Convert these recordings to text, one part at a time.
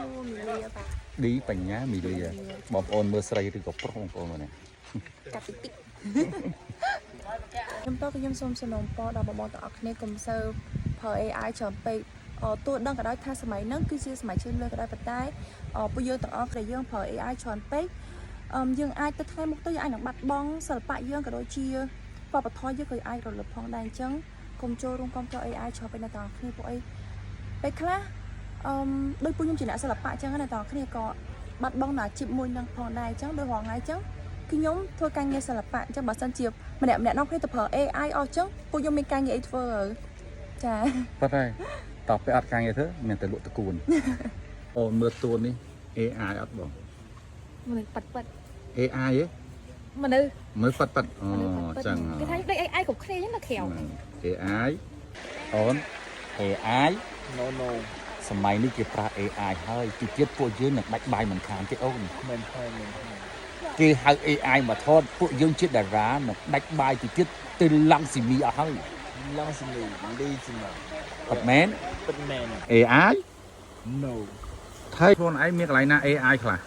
មីលីបាទឌីបញ្ញាមីលីបងប្អូនមើលស្រីឬក៏ប្រុសបងប្អូនមើលនេះកាត់តិចតិចខ្ញុំតើខ្ញុំសូមសំណូមពរដល់បងប្អូនទាំងអស់គ្នាកុំសូវប្រើ AI ច្រើនពេកទោះដឹងក៏ដោយថាសម័យហ្នឹងគឺជាសម័យឈានលើក៏ដោយប៉ុន្តែពួកយើងទាំងអស់គ្នាយើងប្រើ AI ច្រើនពេកយើងអាចទៅថ្ងៃមុខទៅយើងអាចនឹងបាត់បង់សិល្បៈយើងក៏ដូចជាវប្បធម៌យើងក៏អាចរលត់ផងដែរអញ្ចឹងកុំចូលរួមគ្រប់គ្រង AI ច្រើនពេកអ្នកទាំងអស់គ្នាពួកអីពេលខ្លះដោយពួកខ្ញុំជាអ្នកសិល្បៈអញ្ចឹងអ្នកទាំងអស់គ្នាក៏បាត់បង់អាជីពមួយនឹងផងដែរអញ្ចឹងដោយរងថ្ងៃអញ្ចឹងខ្ញុំធ្វើការងារសិល្បៈអញ្ចឹងបើសិនជាម្នាក់នាំគ្នាទៅប្រើ AI អស់អញ្ចឹងពួកខ្ញុំមានការងារអីធ្វើចាប៉ុន្តែតោះពេលអត់ការងារធ្វើមានតែលក់តគួនអូនមើលតួនេះ AI អត់បងមនុស្សប៉ាត់ប៉ាត់ AI ហ៎មនុស្សមើលប៉ាត់ប៉ាត់អូចឹងគេថាដូច AI គ្រប់គ្នាអញ្ចឹងណាក្រៅ AI អូន AI no សម័យនេះគេប្រើ AI ហើយទីទៀតពួកយើងនឹងដាច់បាយមិនខានទេអូនមិនហើយគេហៅ AI មកថតពួកយើងជាតារានឹងដាច់បាយទីទៀតទៅឡង់ស៊ីមីអស់ហើយឡង់ស៊ីមីលីស៊ីមីអត់មែន AI no ហើយខ្លួនឯងមានកន្លែងណា AI ខ្លះ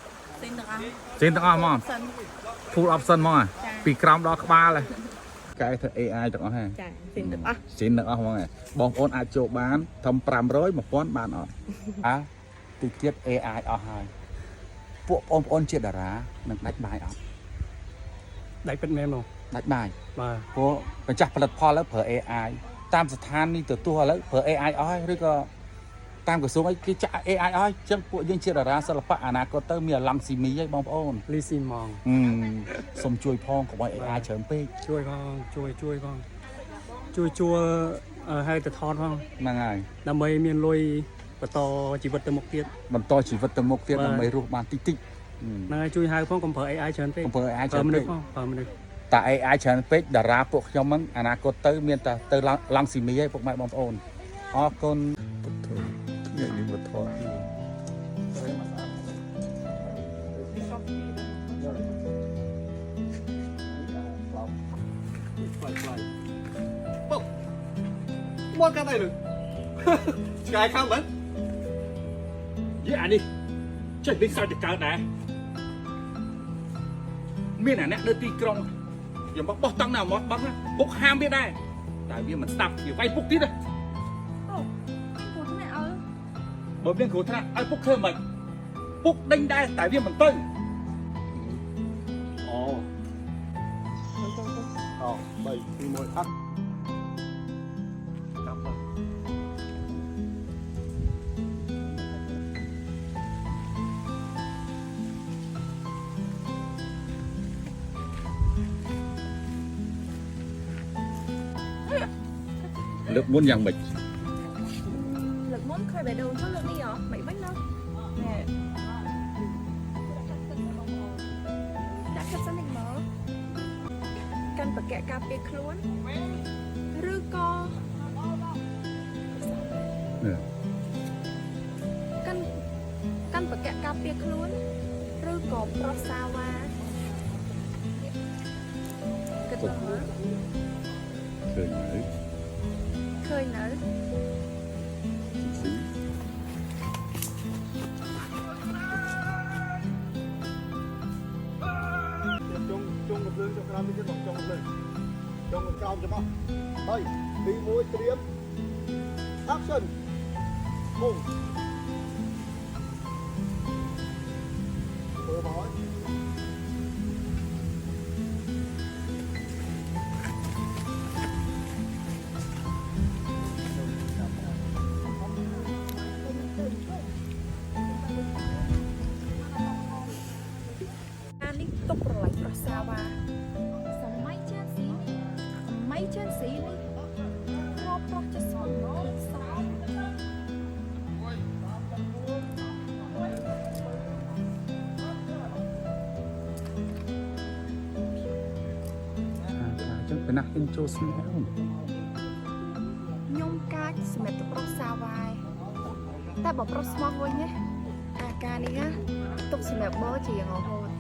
សេនទាំងអស់ហ្មង full option ហ្មងពីក្រោមដល់ក្បាលកែធ្វើ AI ទាំងអស់ហ៎ចាសេនទាំងអស់សេនទាំងអស់ហ្មងបងប្អូនអាចចូលបានធំ500 1000បានអត់ទីទៀត AI អស់ហើយពួកបងប្អូនជាតារានឹងដាច់បាយអត់ដាច់ពិតមែនមកដាច់បាយបាទព្រោះម្ចាស់ផលិតផលឥឡូវប្រើ AI តាមស្ថានីយ៍ទទួលឥឡូវប្រើ AI អស់ហើយឬក៏តាមក្រសួងអីគេចាក់ AI អស់ហើយអញ្ចឹងពួកយើងជាតារាសិល្បៈអនាគតទៅមានអាឡង់ស៊ីមីហើយបងប្អូនលីស៊ីម៉ងសូមជួយផងកុំឲ្យ AI ច្រើនពេកជួយផងជួយផងជួយហៅទៅថតផងហ្នឹងហើយដើម្បីមានលុយបន្តជីវិតទៅមុខទៀតដើម្បីរស់បានតិចហ្នឹងហើយជួយហៅផងកុំប្រើ AI ច្រើនពេកកុំប្រើ AI ច្រើនពេកប្រើមនុស្សតែ AI ច្រើនពេកតារាពួកខ្ញុំហ្នឹងអនាគតទៅមានតែទៅឡង់ស៊ីមីហើយពុកម៉ែបងប្អូនអរគុណថ្ងៃនេះមកថតពុកមកកាត់អីលើឆ្កែខាំមិនយីអានេះចេះនេះសើចទៅកើតដែរមានអាអ្នកនៅទីក្រុងយកមកបោះតង់នៅមាត់បឹងពុកហាមវាដែរតែវាមិនស្ដាប់វាវាយពុកទៀតណាបើមានគ្រូថ្នាក់ឲ្យពុកធ្វើមិនពុកដេញដែរតែវាមិនទៅអូ3 2 1អត់ចាំមើលលើកមុនយ៉ាងម៉េចលើកមុនឃើញបេះដូងចុះលើកនេះហ៎មិនបាញ់ណាដាក់ចិត្តសិននេះមកកាន់បកែការពារខ្លួនឬក៏កាន់បកែការពារខ្លួនឬក៏ប្រសាវ៉ាគិតមើលឃើញនៅចុងកំភ្លើងចុងក្រោមនេះទៀតចុងកំភ្លើងចុងក្រោមចំអស់ហើយទី1ត្រៀម action មុំមើលមកទុកប្រឡាយប្រសាវ៉ាសម័យចាស៊ីនេះរកប្រុសจะស្មោះសោចឹងពេលណាខ្ញុំចូលស្នេហ៍អូនខ្ញុំកាចសម្រាប់ទៅប្រុសសាវ៉ាតែបើប្រុសស្មោះវិញណាអាការនេះណាទុកសម្រាប់បោជាងរហូត